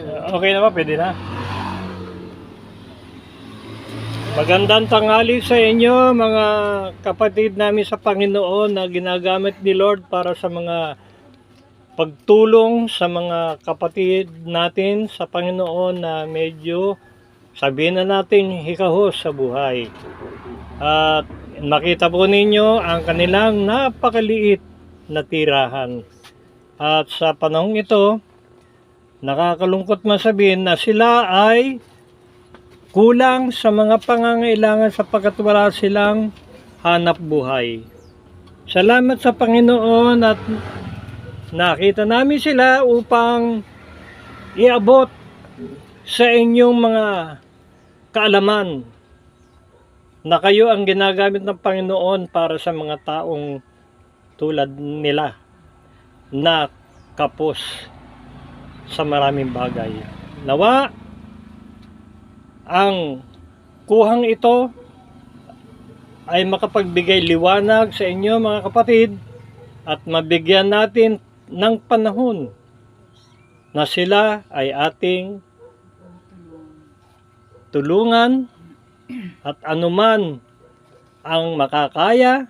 Okay na ba? Pwede na. Magandang tanghali sa inyo mga kapatid namin sa Panginoon na ginagamit ni Lord para sa mga pagtulong sa mga kapatid natin sa Panginoon na medyo sabihin na natin hikahos sa buhay. At makita po ninyo ang kanilang napakaliit na tirahan. At sa panahong ito, nakakalungkot masabihin na sila ay kulang sa mga pangangailangan sapagkat wala silang hanap buhay. Salamat sa Panginoon at nakita namin sila upang iabot sa inyong mga kaalaman na kayo ang ginagamit ng Panginoon para sa mga taong tulad nila na kapos sa maraming bagay. Nawa ang kuhang ito ay makapagbigay liwanag sa inyo mga kapatid at mabigyan natin ng panahon na sila ay ating tulungan at anuman ang makakaya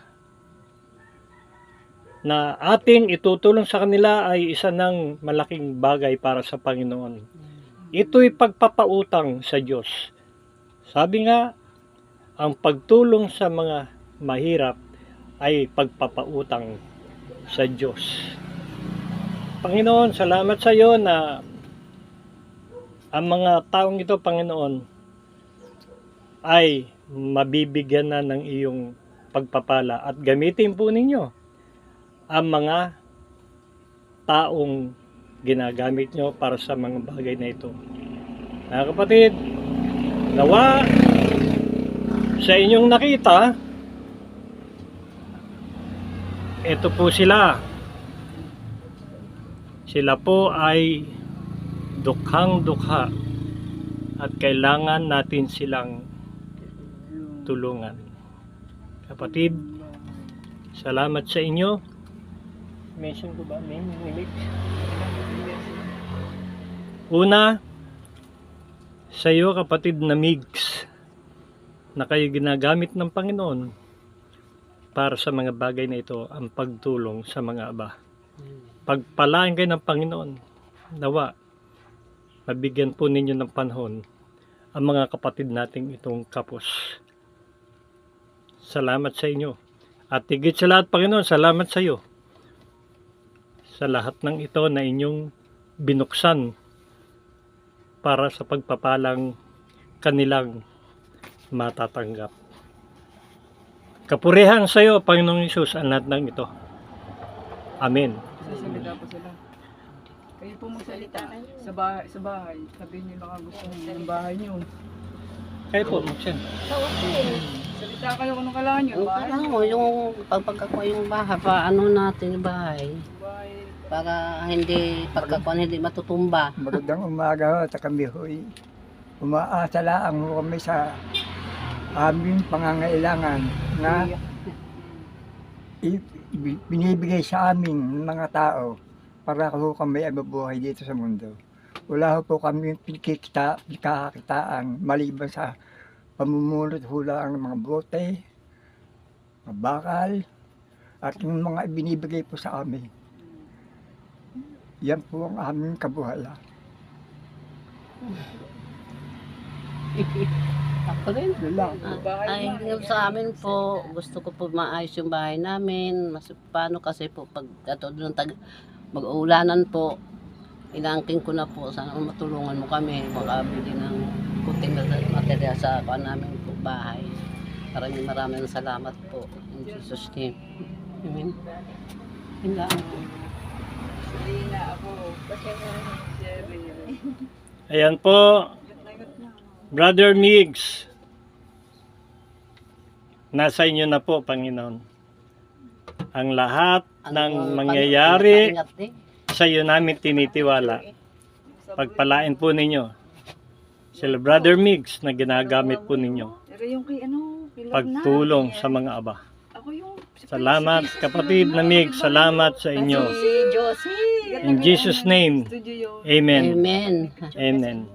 na ating itutulong sa kanila ay isa ng malaking bagay para sa Panginoon. Ito'y pagpapautang sa Diyos. Sabi nga, ang pagtulong sa mga mahirap ay pagpapautang sa Diyos. Panginoon, salamat sa iyo na ang mga taong ito, Panginoon, ay mabibigyan na ng iyong pagpapala at gamitin po ninyo ang mga taong ginagamit nyo para sa mga bagay na ito. Mga kapatid, nawa sa inyong nakita, ito po sila. Sila po ay dukhang-dukha at kailangan natin silang tulungan. Kapatid, salamat sa inyo. Mention ko ba name? Una, sa iyo kapatid na Migs, na kayo ginagamit ng Panginoon para sa mga bagay na ito, ang pagtulong sa mga aba. Pagpalain kayo ng Panginoon, nawa, mabigyan po ninyo ng panahon ang mga kapatid nating itong kapos. Salamat sa inyo. At higit sa lahat, Panginoon, salamat sa iyo sa lahat ng ito na inyong binuksan para sa pagpapalang kanilang matatanggap. Kapurihan sa iyo, Panginoong Hesus, ang lahat ng ito. Amen. Sasalita po sila. Kayo po magsalita sa bahay. Sabihin niyo baka gusto niyo ng bahay niyo. Kayo po, Muksen. Salita kayo kung anong kailangan niyo. Bahay Kailangan niyo. mo yung pagpagkakuha yung bahay, paano natin yung bahay Bahay. para hindi pagkakuha hindi matutumba. Magandang umaga ho, at kami ho'y umaasa lang ho kami sa aming pangangailangan na binibigay sa amin ng mga tao para ho kami ay mabuhay dito sa mundo. Wala ho po kami pinagkakakitaan maliban sa pamumulot hula ang mga bote, mga bakal, at yung mga ibinibigay po sa amin. Yan po ang aming kabuhayan. Ako rin. Yun lang. Ay, yung sa amin po, gusto ko po maayos yung bahay namin. Mas paano kasi po pag katulad ng mag-uulanan po, inaangking ko na po, sana matulungan mo kami makabili ng puting material sa namin po bahay. Maraming salamat po. In Jesus' name. Amen. Hindi ako. Salina ako. Ayan po, Brother Migs. Nasa inyo na po, Panginoon. Ang lahat ng mangyayari sa iyo namin tinitiwala. Pagpalain po ninyo sila Brother Migs na ginagamit po ninyo. Pero yung kay Pagtulong sa mga aba. Ako yung Salamat kapatid na Migs, salamat sa inyo. Si Josie. In Jesus' name, Studio. Amen. Amen. Amen.